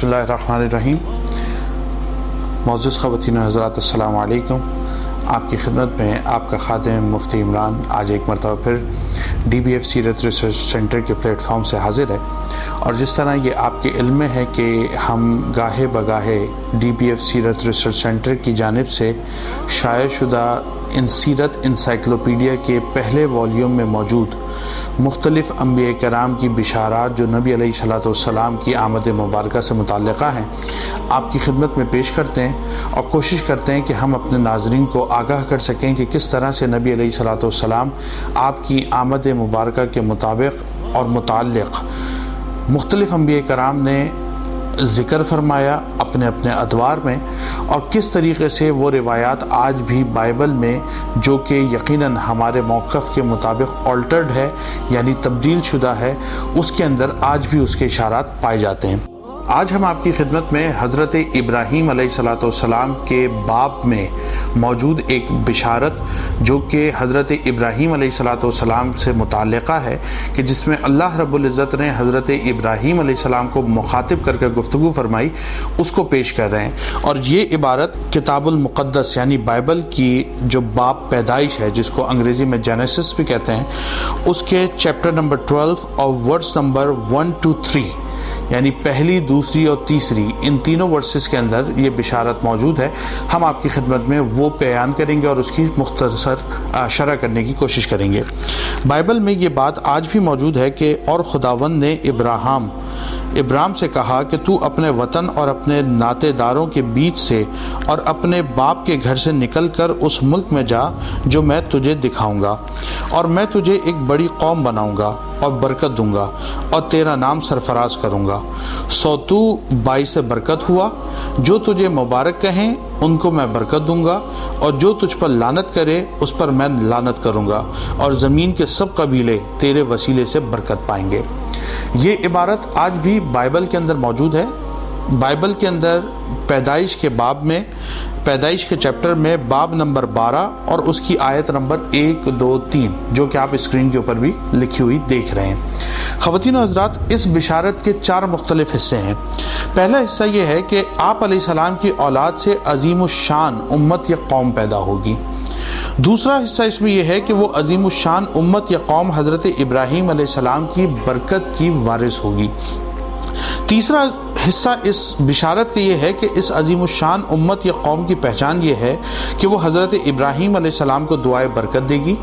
بسم اللہ الرحمن الرحیم۔ معزز خواتین و حضرات، السلام علیکم۔ آپ کی خدمت میں آپ کا خادم مفتی عمران آج ایک مرتبہ پھر DBF سیرت ریسرچ سینٹر کے پلیٹ فارم سے حاضر ہے، اور جس طرح یہ آپ کے علم میں ہے کہ ہم گاہے بگاہے DBF سیرت ریسرچ سینٹر کی جانب سے شائع شدہ ان سیرت انسائکلوپیڈیا کے پہلے والیوم میں موجود مختلف انبیاء کرام کی بشارات جو نبی علیہ الصلوۃ والسلام کی آمد مبارکہ سے متعلقہ ہیں، آپ کی خدمت میں پیش کرتے ہیں اور کوشش کرتے ہیں کہ ہم اپنے ناظرین کو آگاہ کر سکیں کہ کس طرح سے نبی علیہ الصلوۃ والسلام آپ کی آمد مبارکہ کے مطابق اور متعلق مختلف انبیاء کرام نے ذکر فرمایا اپنے اپنے ادوار میں، اور کس طریقے سے وہ روایات آج بھی بائبل میں جو کہ یقیناً ہمارے موقف کے مطابق آلٹرڈ ہے یعنی تبدیل شدہ ہے، اس کے اندر آج بھی اس کے اشارات پائے جاتے ہیں۔ آج ہم آپ کی خدمت میں حضرت ابراہیم علیہ الصلوۃ والسلام کے باب میں موجود ایک بشارت جو کہ حضرت ابراہیم علیہ الصلوۃ والسلام سے متعلقہ ہے، کہ جس میں اللہ رب العزت نے حضرت ابراہیم علیہ السلام کو مخاطب کر کے گفتگو فرمائی، اس کو پیش کر رہے ہیں۔ اور یہ عبارت کتاب المقدس یعنی بائبل کی جو باب پیدائش ہے، جس کو انگریزی میں جینیسس بھی کہتے ہیں، اس کے چیپٹر نمبر 12 اور ورس نمبر 1 to 3 یعنی پہلی، دوسری اور تیسری، ان تینوں ورسز کے اندر یہ بشارت موجود ہے۔ ہم آپ کی خدمت میں وہ بیان کریں گے اور اس کی مختصر شرح کرنے کی کوشش کریں گے۔ بائبل میں یہ بات آج بھی موجود ہے کہ اور خداوند نے ابراہیم سے کہا کہ تو اپنے وطن اور اپنے ناطے داروں کے بیچ سے اور اپنے باپ کے گھر سے نکل کر اس ملک میں جا جو میں تجھے دکھاؤں گا، اور میں تجھے ایک بڑی قوم بناؤں گا اور برکت دوں گا اور تیرا نام سرفراز کروں گا، سو تو باعث برکت ہوا۔ جو تجھے مبارک کہیں ان کو میں برکت دوں گا، اور جو تجھ پر لعنت کرے اس پر میں لعنت کروں گا، اور زمین کے سب قبیلے تیرے وسیلے سے برکت پائیں گے۔ یہ عبارت آج بھی بائبل کے اندر موجود ہے۔ بائبل کے اندر پیدائش کے باب میں، پیدائش کے چیپٹر میں باب نمبر 12 اور اس کی آیت نمبر 1، 2، 3 جو کہ آپ اسکرین کے اوپر بھی لکھی ہوئی دیکھ رہے ہیں۔ خواتین و حضرات، اس بشارت کے 4 مختلف حصے ہیں۔ پہلا حصہ یہ ہے کہ آپ علیہ السلام کی اولاد سے عظیم الشان امت یا قوم پیدا ہوگی۔ دوسرا حصہ اس میں یہ ہے کہ وہ عظیم الشان امت یا قوم حضرت ابراہیم علیہ السلام کی برکت کی وارث ہوگی۔ تیسرا حصہ اس بشارت کا یہ ہے کہ اس عظیم الشان امت یا قوم کی پہچان یہ ہے کہ وہ حضرت ابراہیم علیہ السلام کو دعائے برکت دے گی۔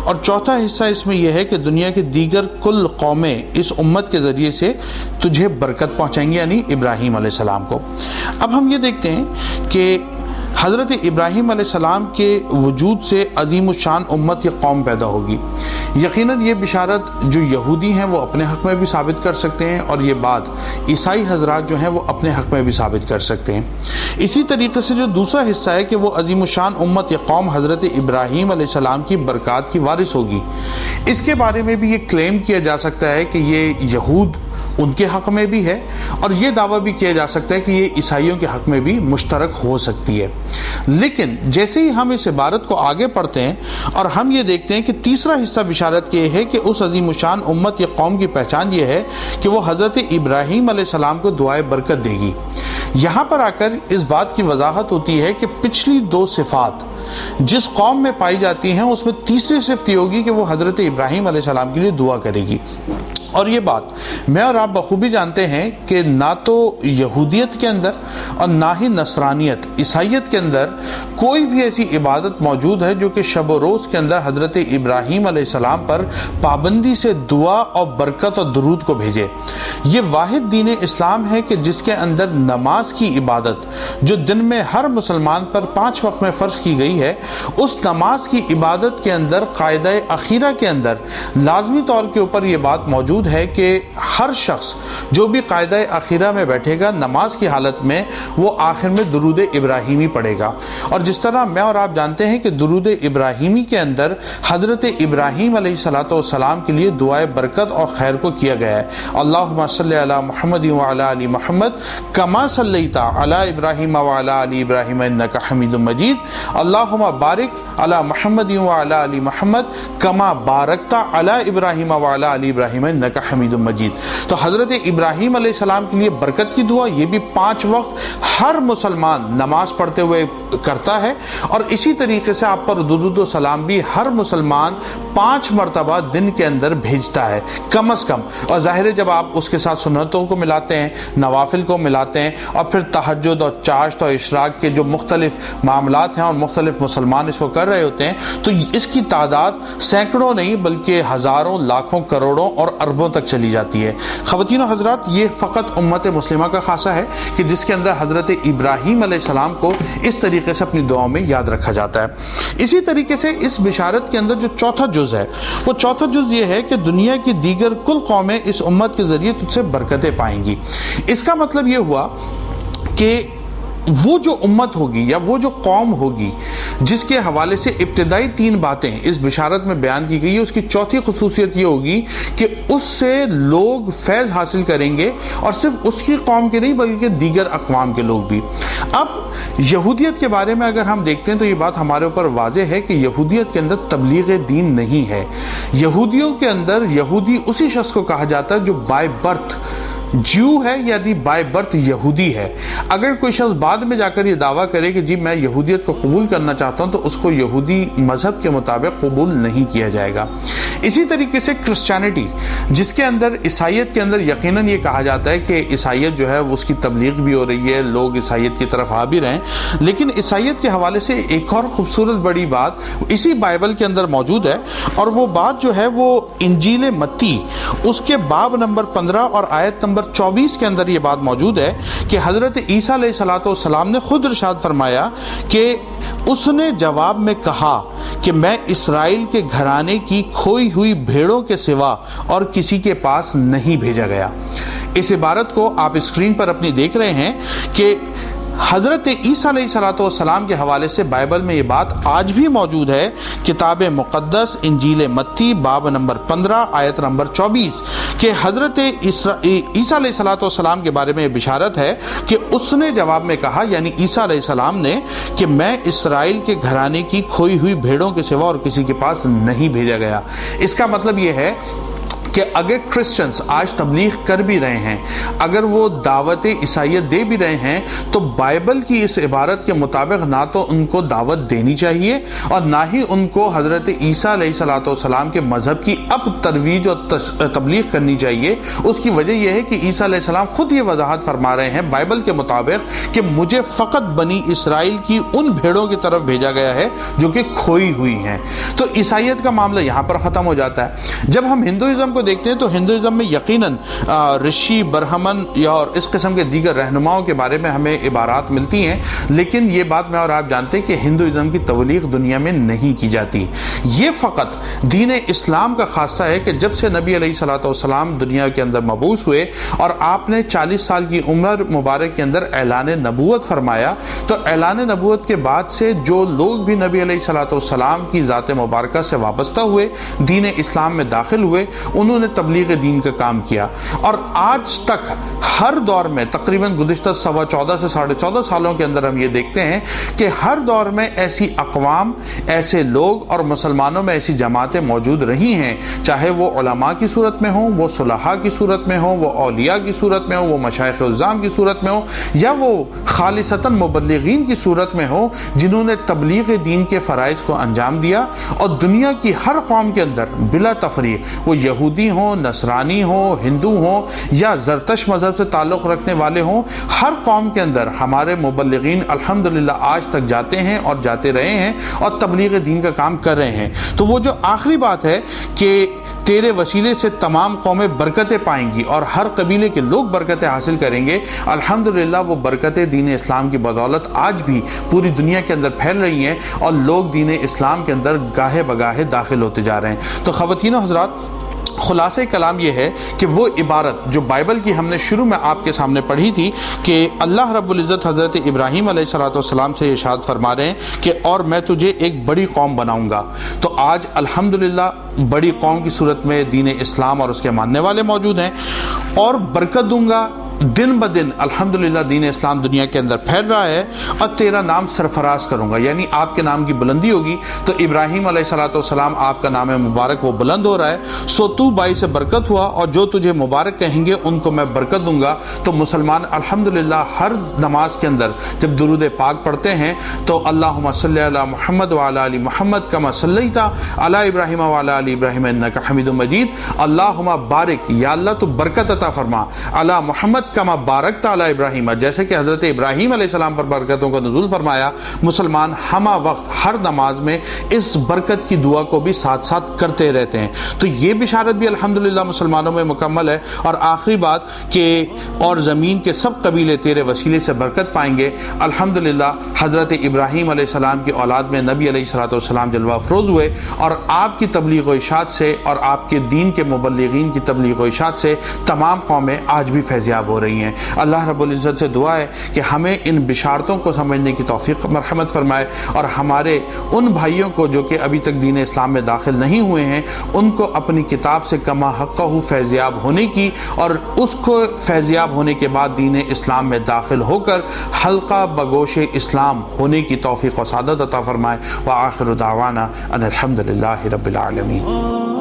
اور چوتھا حصہ اس میں یہ ہے کہ دنیا کے دیگر کل قومیں اس امت کے ذریعے سے تجھے برکت پہنچائیں گی، یعنی ابراہیم علیہ السلام کو۔ اب ہم یہ دیکھتے ہیں کہ حضرت ابراہیم علیہ السلام کے وجود سے عظیم الشان امت یا قوم پیدا ہوگی۔ یقیناً یہ بشارت جو یہودی ہیں وہ اپنے حق میں بھی ثابت کر سکتے ہیں، اور یہ بات عیسائی حضرات جو ہیں وہ اپنے حق میں بھی ثابت کر سکتے ہیں۔ اسی طریقے سے جو دوسرا حصہ ہے کہ وہ عظیم الشان امت یا قوم حضرت ابراہیم علیہ السلام کی برکات کی وارث ہوگی، اس کے بارے میں بھی یہ کلیم کیا جا سکتا ہے کہ یہ یہود ان کے حق میں بھی ہے، اور یہ دعویٰ بھی کیا جا سکتا ہے کہ یہ عیسائیوں کے حق میں بھی مشترک ہو سکتی ہے۔ لیکن جیسے ہی ہم اس عبارت کو آگے پڑھتے ہیں اور ہم یہ دیکھتے ہیں کہ تیسرا حصہ بشارت کے ہے کہ اس عظیم الشان امت یا قوم کی پہچان یہ ہے کہ وہ حضرت ابراہیم علیہ السلام کو دعائے برکت دے گی۔ یہاں پر آ کر اس بات کی وضاحت ہوتی ہے کہ پچھلی 2 صفات جس قوم میں پائی جاتی ہیں اس میں تیسری صفت یہ ہوگی کہ وہ حضرت ابراہیم علیہ السلام کے لیے دعا کرے گی۔ اور یہ بات میں اور آپ بخوبی جانتے ہیں کہ نہ تو یہودیت کے اندر اور نہ ہی نصرانیت عیسائیت کے اندر کوئی بھی ایسی عبادت موجود ہے جو کہ شب و روز کے اندر حضرت ابراہیم علیہ السلام پر پابندی سے دعا اور برکت اور درود کو بھیجے۔ یہ واحد دین اسلام ہے کہ جس کے اندر نماز کی عبادت جو دن میں ہر مسلمان پر 5 وقت میں فرض کی گئی ہے، اس نماز کی عبادت کے اندر قاعدہ اخیرہ کے اندر لازمی طور کے اوپر یہ بات موجود ہے کہ ہر شخص جو بھی قاعدہ اخیرہ میں بیٹھے گا نماز کی حالت میں، وہ آخر میں درود ابراہیمی پڑھے گا۔ اور جس طرح میں اور آپ جانتے ہیں کہ درود ابراہیمی کے اندر حضرت ابراہیم علیہ الصلوۃ والسلام کے لیے دعائے برکت اور خیر کو کیا گیا ہے۔ اللہم صلی علی محمد وعلی آل محمد کما صلیت علی ابراہیم وعلی آل ابراہیم انک حمید مجید، اللہم بارک علی محمد وعلی آل محمد کما بارکت علی ابراہیم وعلی آل ابراہیم انک حمید مجید۔ تو حضرت ابراہیم علیہ السلام کے لیے برکت کی دعا یہ بھی 5 وقت ہر مسلمان نماز پڑھتے ہوئے کرتا ہے، اور اسی طریقے سے آپ پر درود و سلام بھی ہر مسلمان 5 مرتبہ دن کے اندر بھیجتا ہے کم از کم۔ اور ظاہر ہے جب آپ اس کے ساتھ سنتوں کو ملاتے ہیں، نوافل کو ملاتے ہیں، اور پھر تہجد اور چاشت اور اشراق کے جو مختلف معاملات ہیں اور مختلف مسلمان اس کو کر رہے ہوتے ہیں، تو اس کی تعداد سینکڑوں نہیں بلکہ ہزاروں، لاکھوں، کروڑوں اور اربوں تک چلی جاتی ہے۔ خواتین و حضرات، یہ فقط امت مسلمہ کا خاصہ ہے کہ جس کے اندر حضرت ابراہیم علیہ السلام کو اس طریقے سے اپنی دعاؤں میں یاد رکھا جاتا ہے۔ اسی طریقے سے اس بشارت کے اندر جو چوتھا جز ہے، وہ چوتھا جز یہ ہے کہ دنیا کی دیگر کل قومیں اس امت کے ذریعے تجھ سے برکتیں پائیں گی۔ اس کا مطلب یہ ہوا کہ وہ جو امت ہوگی یا وہ جو قوم ہوگی جس کے حوالے سے ابتدائی 3 باتیں اس بشارت میں بیان کی گئی ہے، اس کی چوتھی خصوصیت یہ ہوگی کہ اس سے لوگ فیض حاصل کریں گے، اور صرف اس کی قوم کے نہیں بلکہ دیگر اقوام کے لوگ بھی۔ اب یہودیت کے بارے میں اگر ہم دیکھتے ہیں تو یہ بات ہمارے اوپر واضح ہے کہ یہودیت کے اندر تبلیغ دین نہیں ہے۔ یہودیوں کے اندر یہودی اسی شخص کو کہا جاتا ہے جو بائی برتھ جیو ہے، یعنی بائی برتھ یہودی ہے۔ اگر کوئی شخص بعد میں جا کر یہ دعویٰ کرے کہ جی میں یہودیت کو قبول کرنا چاہتا ہوں، تو اس کو یہودی مذہب کے مطابق قبول نہیں کیا جائے گا۔ اسی طریقے سے کرسچینٹی، جس کے اندر عیسائیت کے اندر یقیناً یہ کہا جاتا ہے کہ عیسائیت جو ہے اس کی تبلیغ بھی ہو رہی ہے، لوگ عیسائیت کی طرف آ بھی رہے ہیں، لیکن عیسائیت کے حوالے سے ایک اور خوبصورت بڑی بات اسی بائبل کے اندر موجود ہے، اور وہ بات جو ہے وہ انجیل متی اس کے باب نمبر 15 اور آیت نمبر 24 کے اندر یہ بات موجود ہے کہ حضرت عیسیٰ علیہ السلام نے خود ارشاد فرمایا کہ اس نے جواب میں کہا کہ میں اسرائیل کے گھرانے کی کھوئی ہوئی بھیڑوں کے سوا اور کسی کے پاس نہیں بھیجا گیا۔ اس عبارت کو آپ اسکرین پر اپنی دیکھ رہے ہیں کہ حضرت عیسیٰ علیہ السلام کے حوالے سے بائبل میں یہ بات آج بھی موجود ہے، کتاب مقدس انجیل متی باب نمبر 15 آیت نمبر 24، کہ حضرت عیسیٰ علیہ السلام کے بارے میں یہ بشارت ہے کہ اس نے جواب میں کہا، یعنی عیسیٰ علیہ السلام نے، کہ میں اسرائیل کے گھرانے کی کھوئی ہوئی بھیڑوں کے سوا اور کسی کے پاس نہیں بھیجا گیا۔ اس کا مطلب یہ ہے کہ اگر کرسچنز آج تبلیغ کر بھی رہے ہیں، اگر وہ دعوت عیسائیت دے بھی رہے ہیں، تو بائبل کی اس عبارت کے مطابق نہ تو ان کو دعوت دینی چاہیے اور نہ ہی ان کو حضرت عیسیٰ علیہ السلام کے مذہب کی اب ترویج اور تبلیغ کرنی چاہیے۔ اس کی وجہ یہ ہے کہ عیسیٰ علیہ السلام خود یہ وضاحت فرما رہے ہیں بائبل کے مطابق کہ مجھے فقط بنی اسرائیل کی ان بھیڑوں کی طرف بھیجا گیا ہے جو کہ کھوئی ہوئی ہیں۔ تو عیسائیت کا معاملہ یہاں پر ختم ہو جاتا ہے۔ جب ہم ہندوازم کو دیکھتے ہیں تو ہندوازم میں یقیناً رشی برہمن یا اور اس قسم کے دیگر رہنماؤں کے بارے میں ہمیں عبارات ملتی ہیں، لیکن یہ بات میں اور آپ جانتے ہیں کہ ہندوازم کی تبلیغ دنیا میں نہیں کی جاتی۔ یہ فقط دین اسلام کا خاصہ ہے کہ جب سے نبی علیہ السلام دنیا کے اندر مبعوث ہوئے اور آپ نے 40 سال کی عمر مبارک کے اندر اعلان نبوت فرمایا، تو اعلان نبوت کے بعد سے جو لوگ بھی نبی علیہ السلام کی ذات مبارکہ سے وابستہ ہوئے، دین اسلام میں داخل ہوئے، انہوں نے تبلیغ دین کا کام کیا، اور آج تک ہر دور میں تقریباً گزشتہ 14.25 سے 14.5 سالوں کے اندر ہم یہ دیکھتے ہیں کہ ہر دور میں ایسی اقوام، ایسے لوگ اور مسلمانوں میں ایسی جماعتیں موجود رہی ہیں، چاہے وہ علماء کی صورت میں ہوں، وہ صلحاء کی صورت میں ہوں، وہ اولیاء کی صورت میں ہوں، وہ مشائخ عظام کی صورت میں ہوں، یا وہ خالصتاً مبلغین کی صورت میں ہوں، جنہوں نے تبلیغ دین کے فرائض کو انجام دیا، اور دنیا کی ہر قوم کے اندر بلا تفریق، وہ یہودی ہوں، نصرانی ہوں، ہندو ہوں، یا زرتش مذہب سے تعلق رکھنے والے ہوں، ہر قوم کے اندر ہمارے مبلغین الحمدللہ آج تک جاتے ہیں اور جاتے رہے ہیں اور تبلیغ دین کا کام کر رہے ہیں۔ تو وہ جو آخری بات ہے کہ تیرے وسیلے سے تمام قومیں برکتیں پائیں گی اور ہر قبیلے کے لوگ برکتیں حاصل کریں گے، الحمدللہ وہ برکتیں دین اسلام کی بدولت آج بھی پوری دنیا کے اندر پھیل رہی ہیں اور لوگ دین اسلام کے اندر گاہے بگاہے داخل ہوتے جا رہے ہیں۔ تو خواتین و حضرات، خلاصہ کلام یہ ہے کہ وہ عبارت جو بائبل کی ہم نے شروع میں آپ کے سامنے پڑھی تھی کہ اللہ رب العزت حضرت ابراہیم علیہ السلام سے ارشاد فرما رہے ہیں کہ اور میں تجھے ایک بڑی قوم بناؤں گا، تو آج الحمدللہ بڑی قوم کی صورت میں دین اسلام اور اس کے ماننے والے موجود ہیں، اور برکت دوں گا، دن بدن الحمدللہ دین اسلام دنیا کے اندر پھیل رہا ہے، اور تیرا نام سرفراز کروں گا، یعنی آپ کے نام کی بلندی ہوگی۔ تو ابراہیم علیہ السلام آپ کا نام مبارک وہ بلند ہو رہا ہے، سو تو باعث برکت ہوا، اور جو تجھے مبارک کہیں گے ان کو میں برکت دوں گا۔ تو مسلمان الحمدللہ ہر نماز کے اندر جب درود پاک پڑھتے ہیں تو اللہم صلی علی محمد وعلی آل محمد کما صلیت علی ابراہیم وعلی آل ابراہیم انک حمید مجید، اللہم بارک، یا اللہ تو برکت عطا فرما، علی محمد کما بارکت علی ابراہیم، جیسے کہ حضرت ابراہیم علیہ السلام پر برکتوں کا نزول فرمایا۔ مسلمان ہمہ وقت ہر نماز میں اس برکت کی دعا کو بھی ساتھ ساتھ کرتے رہتے ہیں۔ تو یہ بشارت بھی الحمدللہ مسلمانوں میں مکمل ہے۔ اور آخری بات کہ اور زمین کے سب قبیلے تیرے وسیلے سے برکت پائیں گے۔ الحمدللہ حضرت ابراہیم علیہ السلام کی اولاد میں نبی علیہ السلام جلوہ افروز ہوئے، اور آپ کی تبلیغ و ارشاد سے اور آپ کے دین کے مبلغین کی تبلیغ و ارشاد سے تمام قومیں آج بھی فیضیاب ہو رہی ہیں۔ اللہ رب العزت سے دعا ہے کہ ہمیں ان بشارتوں کو سمجھنے کی توفیق مرحمت فرمائے، اور ہمارے ان بھائیوں کو جو کہ ابھی تک دین اسلام میں داخل نہیں ہوئے ہیں ان کو اپنی کتاب سے کما حقہ فیضیاب ہونے کی، اور اس کو فیضیاب ہونے کے بعد دین اسلام میں داخل ہو کر حلقہ بگوش اسلام ہونے کی توفیق و سعادت عطا فرمائے۔ وآخر دعوانا ان الحمدللہ رب العالمین۔